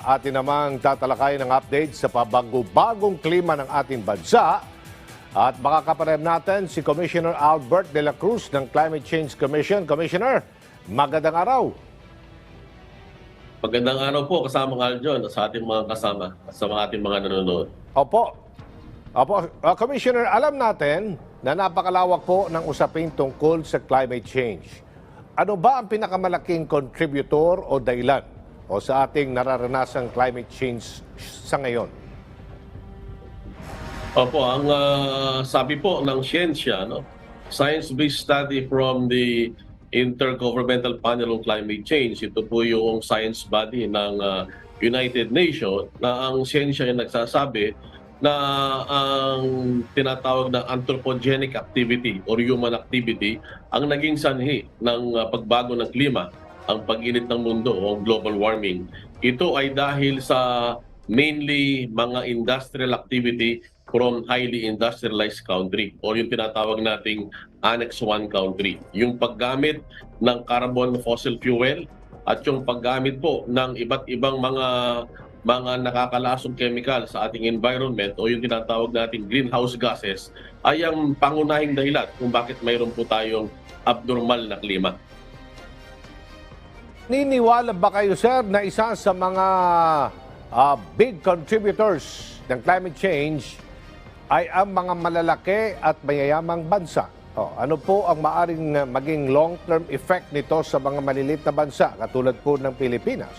Atin namang tatalakayin ang update sa pabago-bagong klima ng ating bansa. At makakapanayam natin si Commissioner Albert de la Cruz ng Climate Change Commission. Commissioner, magandang araw. Magandang araw po kasama Aljon sa ating mga kasama at sa ating mga nanonood. Opo. Commissioner, alam natin na napakalawak po ng usapin tungkol sa climate change. Ano ba ang pinakamalaking contributor o dahilan o sa ating nararanasang climate change sa ngayon? Opo, ang sabi po ng siyensya, science-based study from the Intergovernmental Panel on Climate Change, ito po yung science body ng United Nations, na ang siyensya ay nagsasabi na ang tinatawag na anthropogenic activity or human activity ang naging sanhi ng pagbago ng klima, ang pag-init ng mundo o global warming. Ito ay dahil sa mainly mga industrial activity from highly industrialized country o yung tinatawag nating Annex 1 country. Yung paggamit ng carbon fossil fuel at yung paggamit po ng iba't ibang mga nakakalasong chemical sa ating environment o yung tinatawag nating greenhouse gases ay ang pangunahing dahilan kung bakit mayroon po tayong abnormal na klima. Niniwala ba kayo, sir, na isa sa mga big contributors ng climate change ay ang mga malalaki at mayayamang bansa? Ano po ang maaring maging long-term effect nito sa mga maliliit na bansa katulad po ng Pilipinas?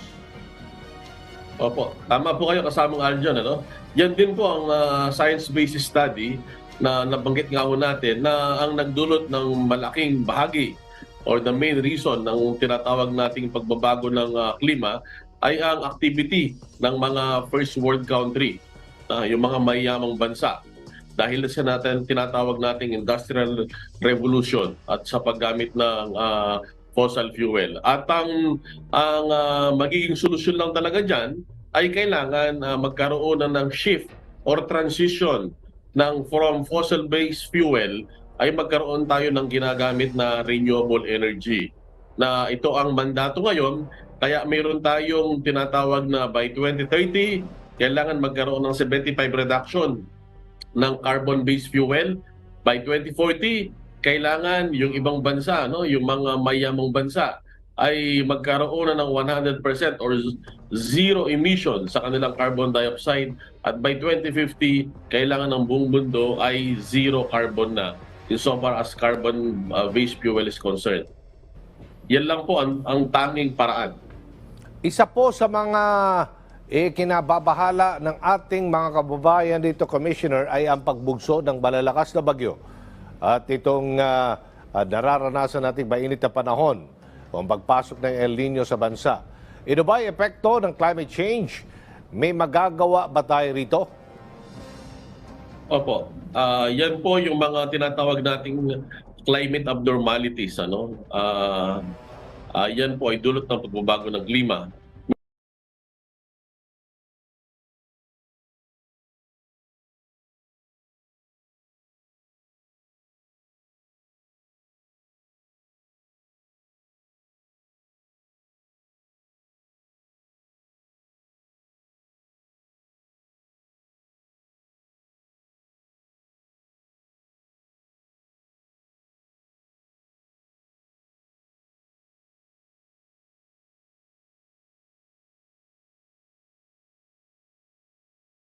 Opo, tama po kayo kasamang Aljon. Yan din po ang science-based study na nabanggit nga ho natin na ang nagdulot ng malaking bahagi or the main reason ng tinatawag nating pagbabago ng klima ay ang activity ng mga first world country, yung mga mayayamang bansa. Dahil sa natin tinatawag nating industrial revolution at sa paggamit ng fossil fuel. At ang magiging solusyon lang talaga dyan ay kailangan magkaroon ng shift or transition from fossil-based fuel ay magkaroon tayo ng ginagamit na renewable energy. Na ito ang mandato ngayon, kaya mayroon tayong tinatawag na by 2030, kailangan magkaroon ng 75% reduction ng carbon-based fuel. By 2040, kailangan yung ibang bansa, yung mga mayamang bansa, ay magkaroon na ng 100% or zero emission sa kanilang carbon dioxide. At by 2050, kailangan ng buong mundo ay zero carbon na insofar as carbon-based fuel is concerned. Yan lang po ang tanging paraan. Isa po sa mga kinababahala ng ating mga kababayan dito, Commissioner, ay ang pagbugso ng malalakas na bagyo. At itong nararanasan nating mainit na panahon o ang pagpasok ng El Nino sa bansa. Ito ba ay epekto ng climate change? May magagawa ba tayo rito? Opo, yan po yung mga tinatawag nating climate abnormalities. Yan po ay dulot ng pagbabago ng klima.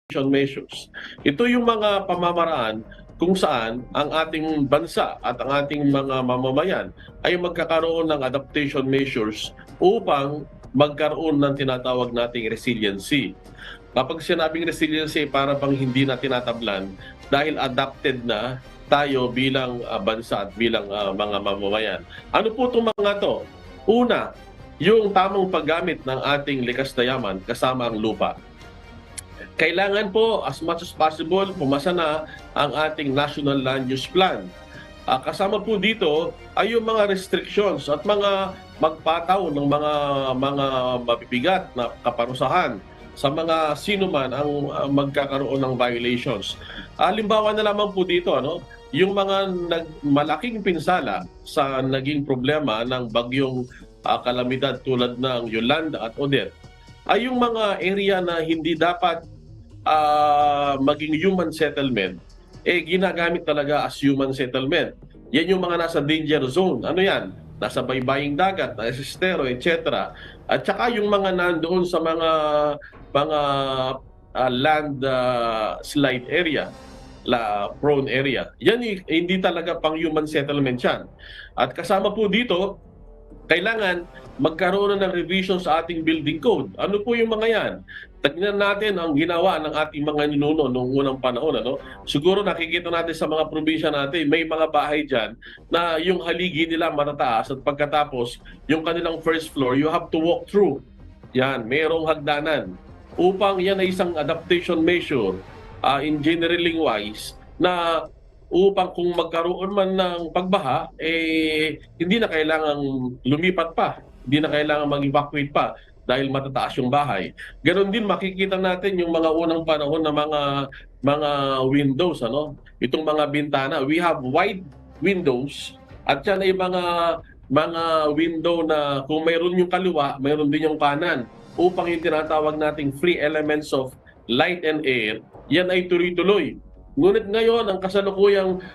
Measures. Ito yung mga pamamaraan kung saan ang ating bansa at ang ating mga mamamayan ay magkakaroon ng adaptation measures upang magkaroon ng tinatawag nating resiliency. Kapag sinabing resiliency, para bang hindi na tinatablan dahil adapted na tayo bilang bansa at bilang mga mamamayan. Ano po itong mga to? Una, yung tamang paggamit ng ating likas na yaman kasama ang lupa. Kailangan po as much as possible pumasa na ang ating National Land Use Plan. Kasama po dito ay yung mga restrictions at mga magpataw ng mga mabibigat na kaparusahan sa mga sino man ang magkakaroon ng violations. Halimbawa na lamang po dito, yung mga malaking pinsala sa naging problema ng bagyong kalamidad tulad ng Yolanda at Odette. ay yung mga area na hindi dapat maging human settlement, ginagamit talaga as human settlement. Yan yung mga nasa danger zone. Ano yan? Nasa baybaying dagat, nasa estero, etc. At saka yung mga nandoon sa mga land slide area, prone area. Yan hindi talaga pang human settlement yan. At kasama po dito, kailangan magkaroon na ng revision sa ating building code. Ano po yung mga yan? Tignan natin ang ginawa ng ating mga ninuno noong unang panahon. Siguro nakikita natin sa mga probinsya natin, may mga bahay dyan na yung haligi nila matataas at pagkatapos, yung kanilang first floor, you have to walk through. Yan, mayroong hagdanan. Upang yan ay isang adaptation measure, engineering wise, na upang kung magkaroon man ng pagbaha, hindi na kailangang lumipat pa, hindi na kailangang mag-evacuate pa dahil matataas yung bahay. Ganon din makikita natin yung mga unang panahon na mga windows, itong mga bintana. We have wide windows at yan ay mga window na kung mayroon yung kaliwa, mayroon din yung kanan upang yung tinatawag nating free elements of light and air, yan ay tuloy-tuloy. Ngunit ngayon, ang kasalukuyang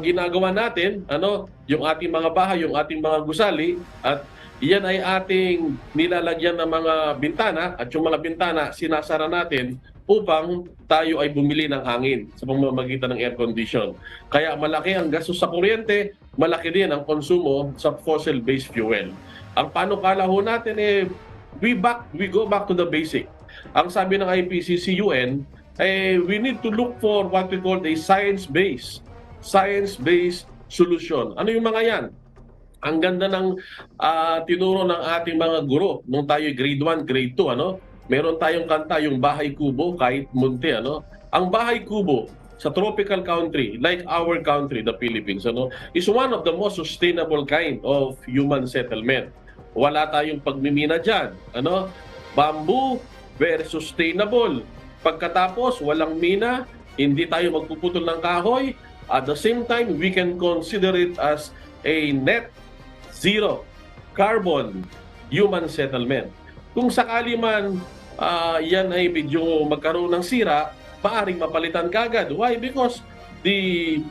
ginagawa natin, yung ating mga bahay, yung ating mga gusali, at yan ay ating nilalagyan ng mga bintana, at yung mga bintana sinasara natin upang tayo ay bumili ng hangin sa pamamagitan ng air condition. Kaya malaki ang gastos sa kuryente, malaki din ang konsumo sa fossil-based fuel. Ang panukala ho natin we go back to the basic. Ang sabi ng IPCC-UN, we need to look for what we call a science-based solution. Ano yung mga yan? Ang ganda ng tinuro ng ating mga guro nung tayo grade 1, grade 2, Meron tayong kanta, yung Bahay Kubo, kahit munti, Ang Bahay Kubo sa tropical country, like our country, the Philippines, is one of the most sustainable kind of human settlement. Wala tayong pagmimina dyan, Bamboo, very sustainable. Pagkatapos, walang mina, hindi tayo magpuputol ng kahoy. At the same time, we can consider it as a net zero carbon human settlement. Kung sakali man yan ay medyo magkaroon ng sira, maaring mapalitan kagad. Why? Because the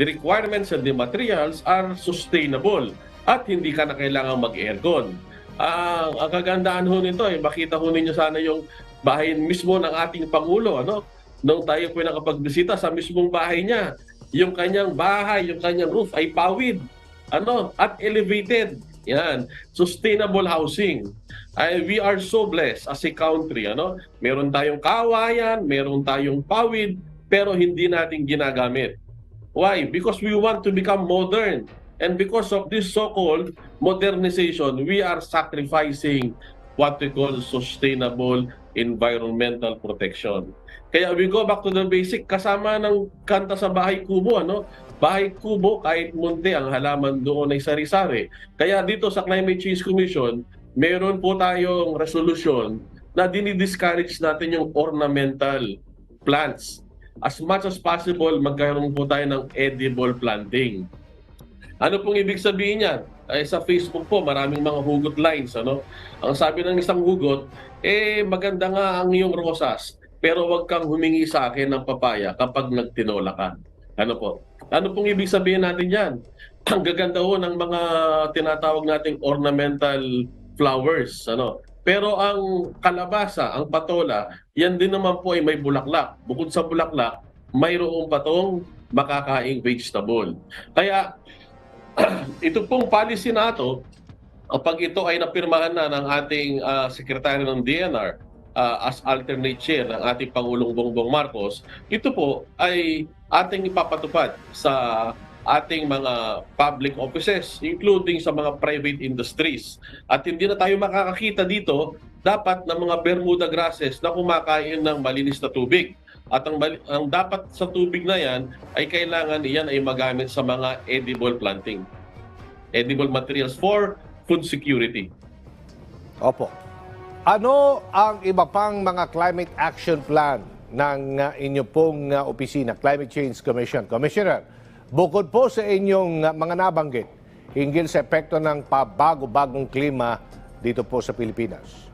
requirements and the materials are sustainable at hindi ka na kailangan mag-aircon. Ang kagandahan ho nito makita ho ninyo sana yung bahay mismo ng ating Pangulo, Nung tayo po nakapagbisita sa mismong bahay niya, yung kanyang bahay, yung kanyang roof ay pawid, at elevated. Yan, sustainable housing. We are so blessed as a country, Meron tayong kawayan, meron tayong pawid, pero hindi natin ginagamit. Why? Because we want to become modern. And because of this so-called modernization, we are sacrificing what we call sustainable environmental protection. Kaya we go back to the basic, kasama ng kanta sa Bahay Kubo, Bahay Kubo, kahit munti ang halaman doon ay sari-sari. Kaya dito sa Climate Change Commission, meron po tayong resolution na dinidiscourage natin yung ornamental plants. As much as possible, magkaroon po tayo ng edible planting. Ano pong ibig sabihin niyan? Sa Facebook po, maraming mga hugot lines, Ang sabi ng isang hugot, maganda nga ang iyong rosas, pero wag kang humingi sa akin ng papaya kapag nagtinola ka. Ano pong ibig sabihin natin yan? Ang gaganda ho ng mga tinatawag nating ornamental flowers, Pero ang kalabasa, ang patola, yan din naman po ay may bulaklak. Bukod sa bulaklak, mayroong patong makakaing vegetable. Kaya ito pong policy na ito, kapag ito ay napirmahan na ng ating sekretary ng DNR as alternate chair ng ating Pangulong Bongbong Marcos, ito po ay ating ipapatupad sa ating mga public offices, including sa mga private industries. At hindi na tayo makakakita dito dapat ng mga Bermuda grasses na kumakain ng malinis na tubig. At ang dapat sa tubig na yan ay kailangan iyan ay magamit sa mga edible planting. Edible materials for food security. Opo. Ano ang iba pang mga climate action plan ng inyo pong opisina, Climate Change Commission? Commissioner, bukod po sa inyong mga nabanggit hinggil sa epekto ng pabago-bagong klima dito po sa Pilipinas.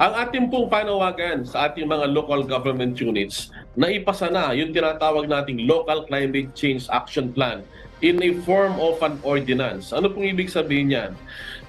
Ang ating pong panawagan sa ating mga local government units na ipasa na yung tinatawag nating Local Climate Change Action Plan in a form of an ordinance. Ano pong ibig sabihin yan?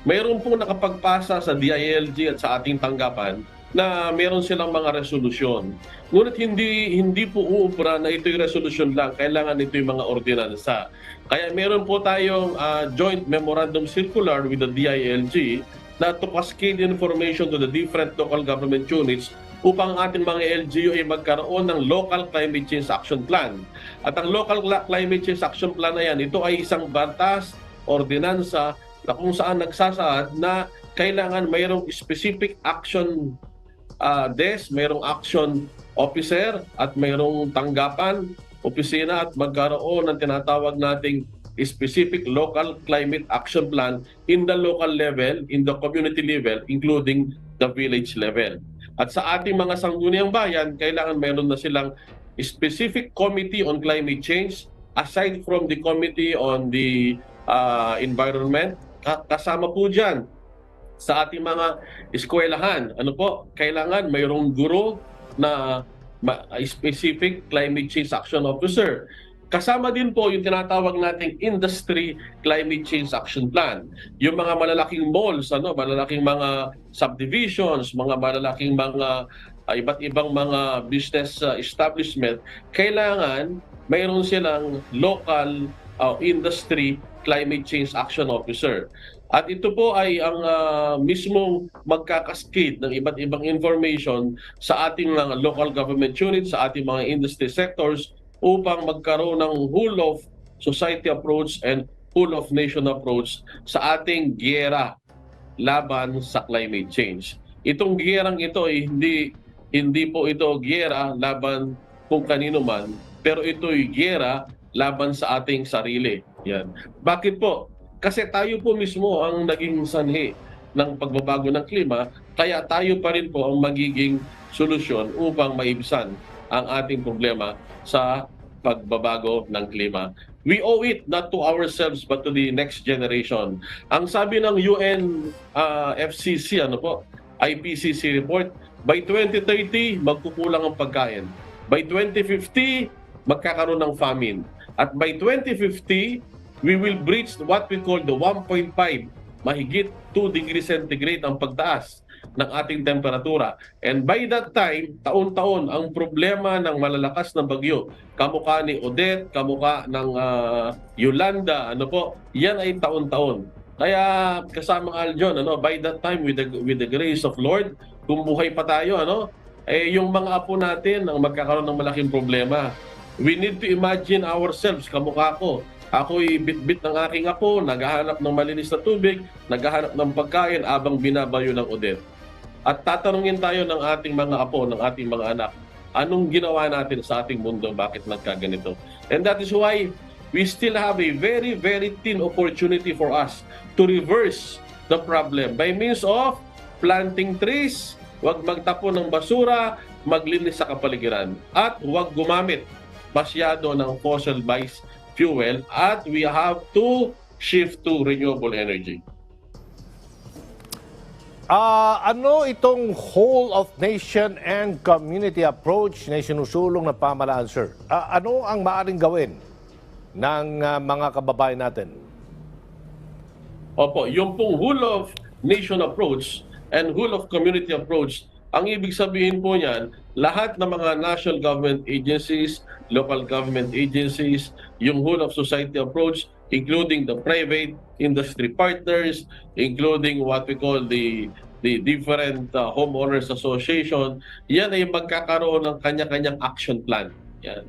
Mayroon pong nakapagpasa sa DILG at sa ating tanggapan na meron silang mga resolusyon. Ngunit hindi po uupra na ito'y resolusyon lang, kailangan ito yung mga ordinansa. Kaya meron po tayong joint memorandum circular with the DILG na to cascade information to the different local government units upang ating mga LGU ay magkaroon ng Local Climate Change Action Plan. At ang Local Climate Change Action Plan na yan, ito ay isang batas, ordinansa, na kung saan nagsasaad na kailangan mayroong specific action desk, mayroong action officer, at mayroong tanggapan, opisina, at magkaroon ng tinatawag nating specific local climate action plan in the local level, in the community level, including the village level. At sa ating mga sangguniang bayan, kailangan meron na silang specific committee on climate change aside from the committee on the environment. Kasama po dyan sa ating mga eskwelahan, kailangan mayroong guro na specific climate change action officer. Kasama din po yung tinatawag nating Industry Climate Change Action Plan. Yung mga malalaking malls, malalaking mga subdivisions, mga malalaking mga iba't ibang mga business establishment, kailangan mayroon silang local industry climate change action officer. At ito po ay ang mismong magkakaskade ng iba't ibang information sa ating mga local government units, sa ating mga industry sectors, upang magkaroon ng whole of society approach and whole of nation approach sa ating giyera laban sa climate change. Itong giyerang ito ay hindi po ito giyera laban kung kanino man, pero ito'y giyera laban sa ating sarili. Yan. Bakit po? Kasi tayo po mismo ang naging sanhi ng pagbabago ng klima, kaya tayo pa rin po ang magiging solusyon upang maibsan ang ating problema sa pagbabago ng klima. We owe it not to ourselves but to the next generation. Ang sabi ng UN FCC, IPCC report, by 2030 magkukulang ang pagkain. By 2050 magkakaroon ng famine. At by 2050 we will breach what we call the 1.5, mahigit 2 degrees centigrade ang pagtaas ng ating temperatura. And by that time, taon-taon ang problema ng malalakas na bagyo, kamukha ni Odette, kamukha ng Yolanda, yan ay taon-taon. Kaya kasama Aljon, by that time with the grace of Lord, kung buhay pa tayo, yung mga apo natin ang magkakaroon ng malaking problema. We need to imagine ourselves, kamukha ko. Ako'y bit-bit ng aking apo, naghahanap ng malinis na tubig, naghahanap ng pagkain abang binabayo ng Odette. At tatanungin tayo ng ating mga apo, ng ating mga anak, anong ginawa natin sa ating mundo, bakit nagkaganito? And that is why we still have a very, very thin opportunity for us to reverse the problem by means of planting trees, huwag magtapon ng basura, maglinis sa kapaligiran, at huwag gumamit masyado ng fossil-based fuel, at we have to shift to renewable energy. Ano itong whole of nation and community approach na sinusulong ng pamahalaan, sir? Ano ang maaaring gawin ng mga kababayan natin? Opo, yung pong whole of nation approach and whole of community approach, ang ibig sabihin po niyan, lahat ng mga national government agencies, local government agencies, yung whole of society approach, including the private industry partners, including what we call the different homeowners association, yan ay magkakaroon ng kanya-kanyang action plan. Yan.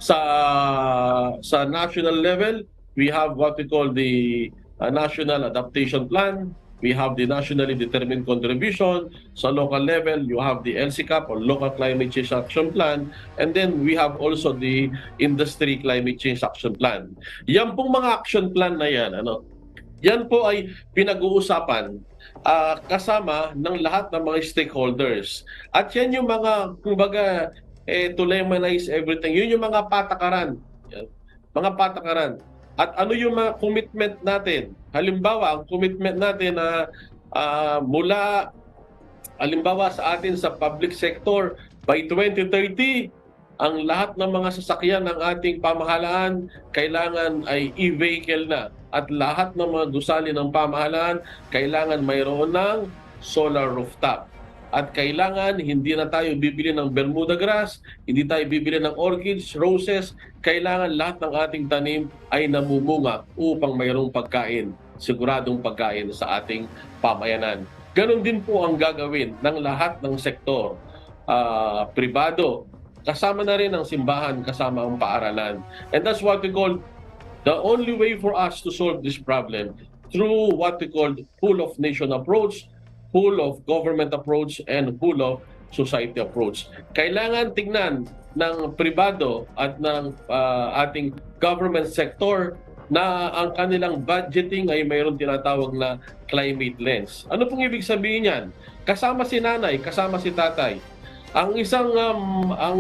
Sa national level, we have what we call the National Adaptation Plan. We have the nationally determined contribution. Sa local level, you have the LCCAP or Local Climate Change Action Plan. And then we have also the Industry Climate Change Action Plan. Yan pong mga action plan na yan, yan po ay pinag-uusapan kasama ng lahat ng mga stakeholders. At yan yung mga, kumbaga, to lemonize everything. Yun yung mga patakaran. Yan. Mga patakaran. At ano yung mga commitment natin? Halimbawa, ang commitment natin na mula Halimbawa sa atin sa public sector, by 2030, ang lahat ng mga sasakyan ng ating pamahalaan kailangan ay e-vehicle na. At lahat ng mga gusali ng pamahalaan kailangan mayroon ng solar rooftop. At kailangan hindi na tayo bibili ng Bermuda grass, hindi tayo bibili ng orchids, roses. Kailangan lahat ng ating tanim ay namumunga upang mayroong pagkain, siguradong pagkain sa ating pamayanan. Ganon din po ang gagawin ng lahat ng sektor, pribado, kasama na rin ang simbahan, kasama ang paaralan. And that's what we call the only way for us to solve this problem through what we call whole of nation approach, whole of government approach, and whole of society approach. Kailangan tignan ng pribado at ng ating government sector na ang kanilang budgeting ay mayroon tinatawag na climate lens. Ano pong ibig sabihin yan? Kasama si nanay, kasama si tatay. Ang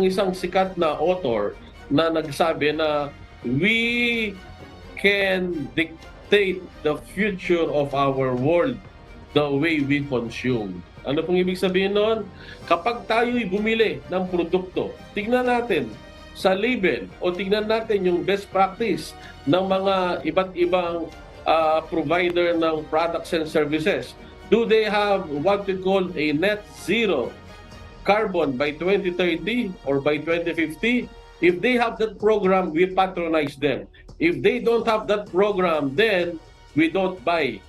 isang sikat na author na nagsabi na we can dictate the future of our world the way we consume. Ano pong ibig sabihin noon? Kapag tayo'y bumili ng produkto, tignan natin sa label o tignan natin yung best practice ng mga iba't ibang provider ng products and services. Do they have what we call a net zero carbon by 2030 or by 2050? If they have that program, we patronize them. If they don't have that program, then we don't buy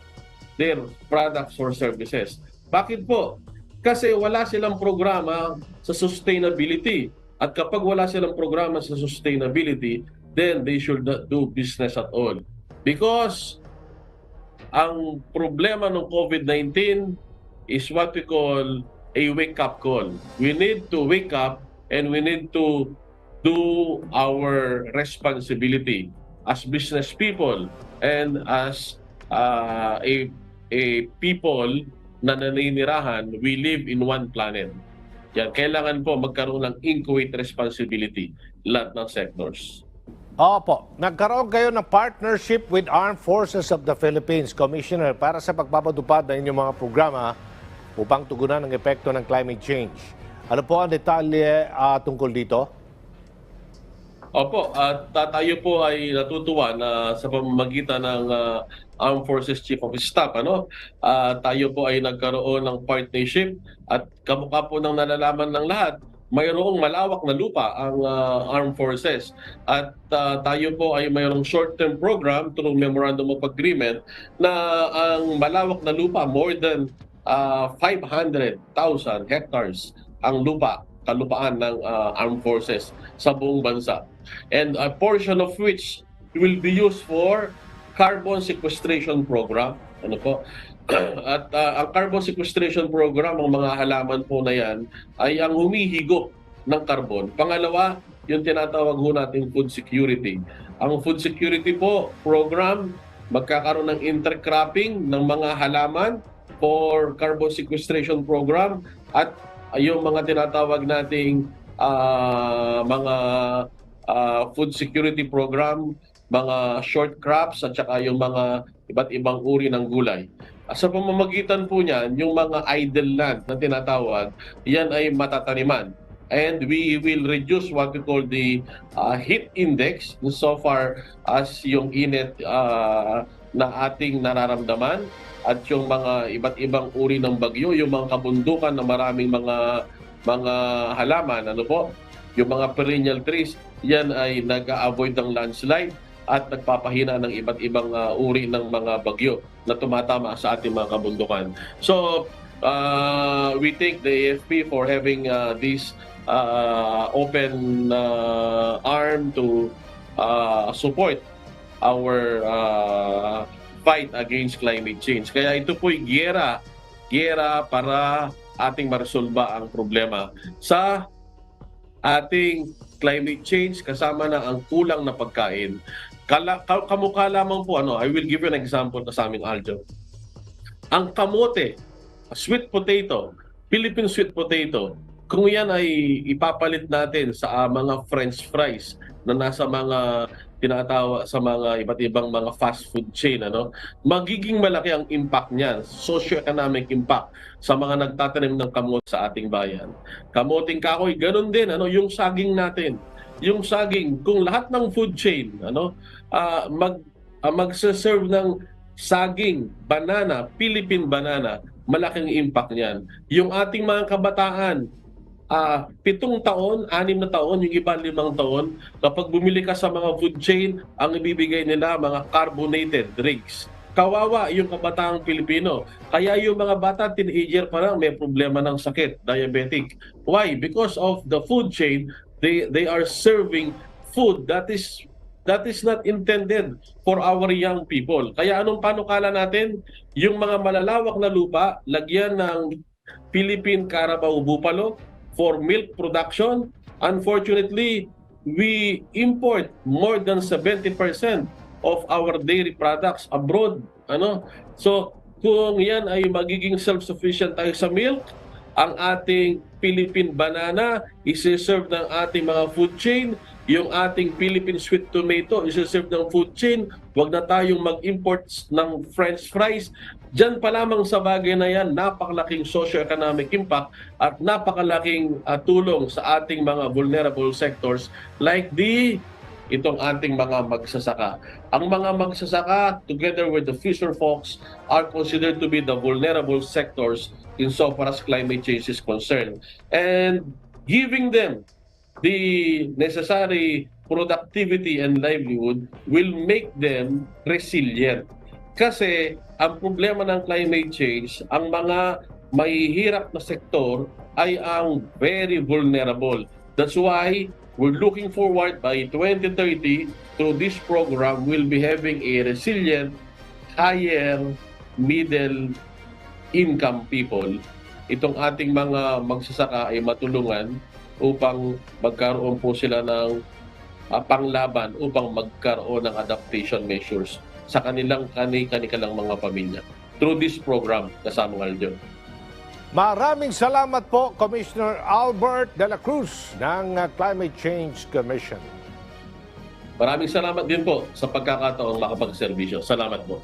their products or services. Bakit po? Kasi wala silang programa sa sustainability. At kapag wala silang programa sa sustainability, then they should not do business at all. Because ang problema ng COVID-19 is what we call a wake-up call. We need to wake up and we need to do our responsibility as business people and as a people na naninirahan. We live in one planet. Yan, kailangan po magkaroon ng inchoate responsibility lahat ng sectors. Opo, nagkaroon kayo ng partnership with Armed Forces of the Philippines, Commissioner, para sa pagpapatupad ng inyong mga programa upang tugunan ang epekto ng climate change. Ano po ang detalye tungkol dito? Opo, at tayo po ay natutuwa na sa pamamagitan ng Armed Forces Chief of Staff, tayo po ay nagkaroon ng partnership at kamukha po ng nalalaman ng lahat, mayroong malawak na lupa ang Armed Forces at tayo po ay mayroong short-term program through Memorandum of Agreement na ang malawak na lupa, more than 500,000 hectares ang kalupaan ng Armed Forces sa buong bansa. And a portion of which will be used for carbon sequestration program. Ano po? At ang carbon sequestration program, ang mga halaman po na yan, ay ang humihigo ng carbon. Pangalawa, yung tinatawag ho natin food security. Ang food security po program, magkakaroon ng intercropping ng mga halaman for carbon sequestration program at yung mga tinatawag nating mga food security program, mga short crops at saka yung mga iba't ibang uri ng gulay. Sa pamamagitan po niyan, yung mga idle land na tinatawag, yan ay matataniman. And we will reduce what we call the heat index so far as yung init na ating nararamdaman at yung mga iba't ibang uri ng bagyo, yung mga kabundukan na maraming mga halaman, yung mga perennial trees, yan ay nag-avoid ng landslide at nagpapahina ng iba't ibang uri ng mga bagyo na tumatama sa ating mga kabundukan. So, we thank the AFP for having this open arm to support our fight against climate change. Kaya ito po'y giyera para ating maresolba ang problema sa ating climate change kasama na ang kulang na pagkain. Kamukha lamang po, I will give you an example sa aming Aljo. Ang kamote, sweet potato, Philippine sweet potato, kung yan ay ipapalit natin sa mga French fries na nasa mga tinatawa sa mga iba't ibang mga fast food chain, magiging malaki ang impact niyan, socio-economic impact sa mga nagtatanim ng kamote sa ating bayan. Kamuting kahoy, ganun din, yung saging natin. Yung saging, kung lahat ng food chain, magse-serve ng saging, banana, Philippine banana, malaking impact niyan. Yung ating mga kabataan, 7 taon, 6 na taon, yung iba 5 taon, kapag bumili ka sa mga food chain, ang ibibigay nila mga carbonated drinks. Kawawa yung kabataang Pilipino. Kaya yung mga bata, teenager pa lang, may problema ng sakit, diabetic. Why? Because of the food chain, they are serving food that is not intended for our young people. Kaya anong panukala natin? Yung mga malalawak na lupa, lagyan ng Philippine Carabao Buffalo for milk production. Unfortunately, we import more than 70% of our dairy products abroad. So, kung yan ay magiging self-sufficient tayo sa milk, ang ating Philippine banana isi-serve ng ating mga food chain, yung ating Philippine sweet tomato isi-serve ng food chain, wag na tayong mag-import ng french fries. Diyan pa lamang sa bagay na yan, napakalaking socio-economic impact at napakalaking tulong sa ating mga vulnerable sectors like itong ating mga magsasaka. Ang mga magsasaka, together with the fisher folks, are considered to be the vulnerable sectors insofar as climate change is concerned. And giving them the necessary productivity and livelihood will make them resilient. Kasi ang problema ng climate change, ang mga mahihirap na sektor ay ang very vulnerable. That's why we're looking forward by 2030 through this program we'll be having a resilient, higher middle income people. Itong ating mga magsasaka ay matulungan upang magkaroon po sila ng panglaban upang magkaroon ng adaptation measures sa kanilang kani-kanilang mga pamilya through this program kasamang Aljon. Maraming salamat po, Commissioner Albert de la Cruz ng Climate Change Commission. Maraming salamat din po sa pagkakataong makapagserbisyo. Salamat po.